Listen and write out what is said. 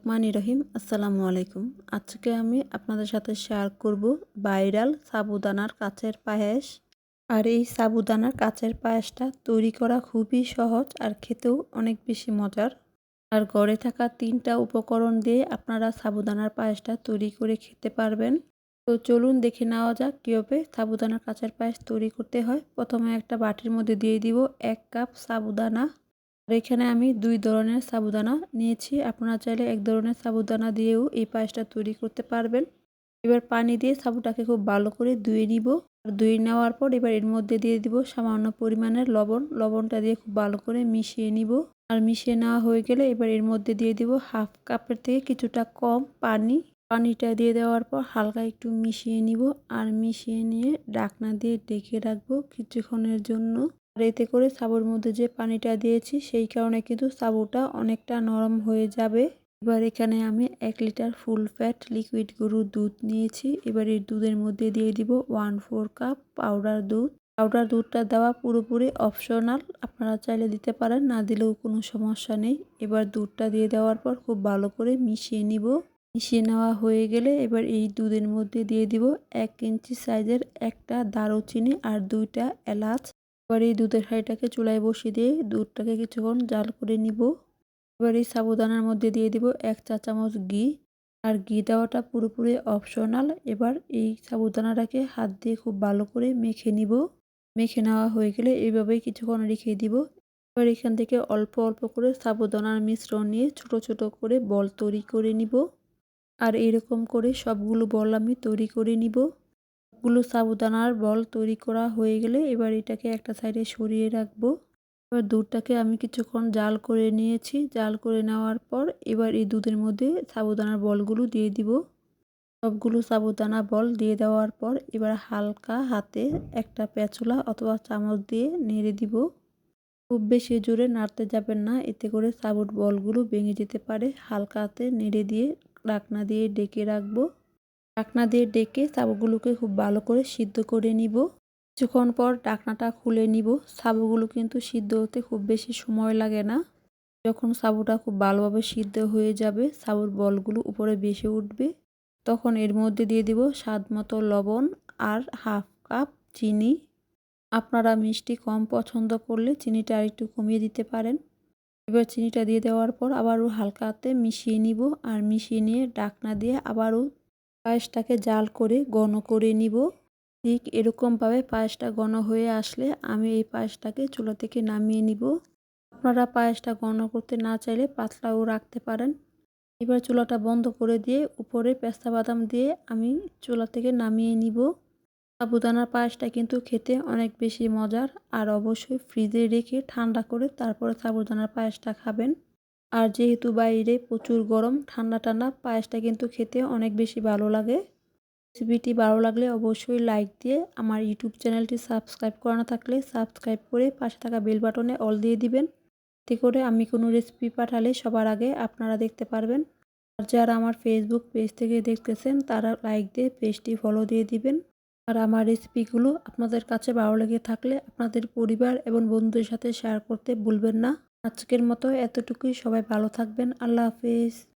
রহমানির রহিম। আসসালামু আলাইকুম। আজকে আমি আপনাদের সাথে শেয়ার করব ভাইরাল সাবুদানার কাচের পায়েস। আর এই সাবুদানার কাচের পায়েসটা তৈরি করা খুবই সহজ আর খেতেও অনেক বেশি মজার। আর ঘরে থাকা 3টা উপকরণ দিয়ে আপনারা সাবুদানার পায়েসটা তৈরি করে খেতে পারবেন। তো চলুন দেখে নেওয়া যাক কীভাবে সাবুদানার কাচের পায়েস তৈরি করতে হয়। প্রথমে একটা বাটির মধ্যে দিয়ে দিব 1 কাপ সাবুদানা। আর এখানে আমি 2 ধরনের সাবুদানা নিয়েছি। আপনারা চাইলে 1 ধরনের সাবুদানা দিয়েও এই পায়েসটা তৈরি করতে পারবেন। এবার পানি দিয়ে সাবুটাকে খুব ভালো করে ধুয়ে নিব। আর ধুয়ে নেওয়ার পর এবার এর মধ্যে দিয়ে দিব সামান্য পরিমাণের লবণ। লবণটা দিয়ে খুব ভালো করে মিশিয়ে নিব। আর মিশিয়ে নেওয়া হয়ে গেলে এবার এর মধ্যে দিয়ে দিব 1/2 কাপের থেকে কিছুটা কম পানি। পানিটা দিয়ে দেওয়ার পর হালকা একটু মিশিয়ে নিব। আর মিশিয়ে নিয়ে ঢাকনা দিয়ে ঢেকে রাখবো কিছুক্ষণের জন্য। আর এতে করে সাবুর মধ্যে যে পানিটা দিয়েছি সেই কারণে কিন্তু সাবুটা অনেকটা নরম হয়ে যাবে। এবার এখানে আমি 1 লিটার ফুল ফ্যাট লিকুইড গরুর দুধ নিয়েছি। এবার এই দুধের মধ্যে দিয়ে দিব 1/4 কাপ পাউডার দুধ। পাউডার দুধটা দেওয়া পুরোপুরি অপশনাল, আপনারা চাইলে দিতে পারেন, না দিলেও কোনো সমস্যা নেই। এবার দুধটা দিয়ে দেওয়ার পর খুব ভালো করে মিশিয়ে নিব। মিশিয়ে নেওয়া হয়ে গেলে এবার এই দুধের মধ্যে দিয়ে দিব 1 ইঞ্চি সাইজের একটা দারুচিনি আর 2টা এলাচ। এবার এই দুধের হাঁড়িটাকে চুলায় বসিয়ে দিয়ে দুধটাকে কিছুক্ষণ জাল করে নিব। এবার এই সাবুদানার মধ্যে দিয়ে দিব 1 চা চামচ ঘি। আর ঘি দেওয়াটা পুরোপুরি অপশনাল। এবার এই সাবুদানাটাকে হাত দিয়ে খুব ভালো করে মেখে নিব। মেখে নেওয়া হয়ে গেলে এইভাবেই কিছুক্ষণ রেখে দিব। এবার এখান থেকে অল্প অল্প করে সাবুদানার মিশ্রণ নিয়ে ছোট ছোট করে বল তৈরি করে নিব। আর এরকম করে সবগুলো বল আমি তৈরি করে নিব। সবগুলো সাবুদানার বল তৈরি করা হয়ে গেলে এবার এটাকে একটা সাইডে সরিয়ে রাখবো। এবার দুধটাকে আমি কিছুক্ষণ জাল করে নিয়েছি। জাল করে নেওয়ার পর এবার এই দুধের মধ্যে সাবুদানার বলগুলো দিয়ে দিব। সবগুলো সাবুদানা বল দিয়ে দেওয়ার পর এবার হালকা হাতে একটা প্যাচুলা অথবা চামচ দিয়ে নেড়ে দিব। খুব বেশি জোরে নাড়তে যাবেন না, এতে করে সাবুর বলগুলো ভেঙে যেতে পারে। হালকা হাতে নেড়ে দিয়ে ঢাকনা দিয়ে ঢেকে রাখবো। ঢাকনা দিয়ে ডেকে সাবুগুলোকে খুব ভালো করে সিদ্ধ করে নিব। কিছুক্ষণ পর ঢাকনাটা খুলে নিব। সাবুগুলো কিন্তু সিদ্ধ হতে খুব বেশি সময় লাগে না। যখন সাবুটা খুব ভালোভাবে সিদ্ধ হয়ে যাবে, সাবুর বলগুলো উপরে ভেসে উঠবে, তখন এর মধ্যে দিয়ে দিব স্বাদ মতো লবণ আর 1/2 কাপ চিনি। আপনারা মিষ্টি কম পছন্দ করলে চিনিটা আরেকটু কমিয়ে দিতে পারেন। এবার চিনিটা দিয়ে দেওয়ার পর আবারও হালকা হাতে মিশিয়ে নিব। আর মিশিয়ে নিয়ে ঢাকনা দিয়ে আবারও পায়েসটাকে জাল করে ঘন করে নিব। ঠিক এরকমভাবে পায়েসটা ঘন হয়ে আসলে আমি এই পায়েসটাকে চুলা থেকে নামিয়ে নিব। আপনারা পায়েসটা ঘন করতে না চাইলে পাতলাও রাখতে পারেন। এবার চুলাটা বন্ধ করে দিয়ে উপরে পেস্তা বাদাম দিয়ে আমি চুলা থেকে নামিয়ে নিব। সাবুদানার পায়েসটা কিন্তু খেতে অনেক বেশি মজার। আর অবশ্যই ফ্রিজে রেখে ঠান্ডা করে তারপরে সাবুদানার পায়েসটা খাবেন। আর যেহেতু বাইরে প্রচুর গরম, ঠান্ডা ঠান্ডা পায়েসটা কিন্তু খেতে অনেক বেশি ভালো লাগে। রেসিপিটি ভালো লাগলে অবশ্যই লাইক দিয়ে আমার ইউটিউব চ্যানেলটি সাবস্ক্রাইব করা না থাকলে সাবস্ক্রাইব করে পাশে থাকা বেল বাটনে অল দিয়ে দিবেন। এতে করে আমি কোনো রেসিপি পাঠালে সবার আগে আপনারা দেখতে পারবেন। আর যারা আমার ফেসবুক পেজ থেকে দেখতেছেন তারা লাইক দিয়ে পেজটি ফলো দিয়ে দিবেন। আর আমার রেসিপিগুলো আপনাদের কাছে ভালো লেগে থাকলে আপনাদের পরিবার এবং বন্ধুদের সাথে শেয়ার করতে ভুলবেন না। আজকের মতো এতটুকুই। সবাই ভালো থাকবেন। আল্লাহ হাফেজ।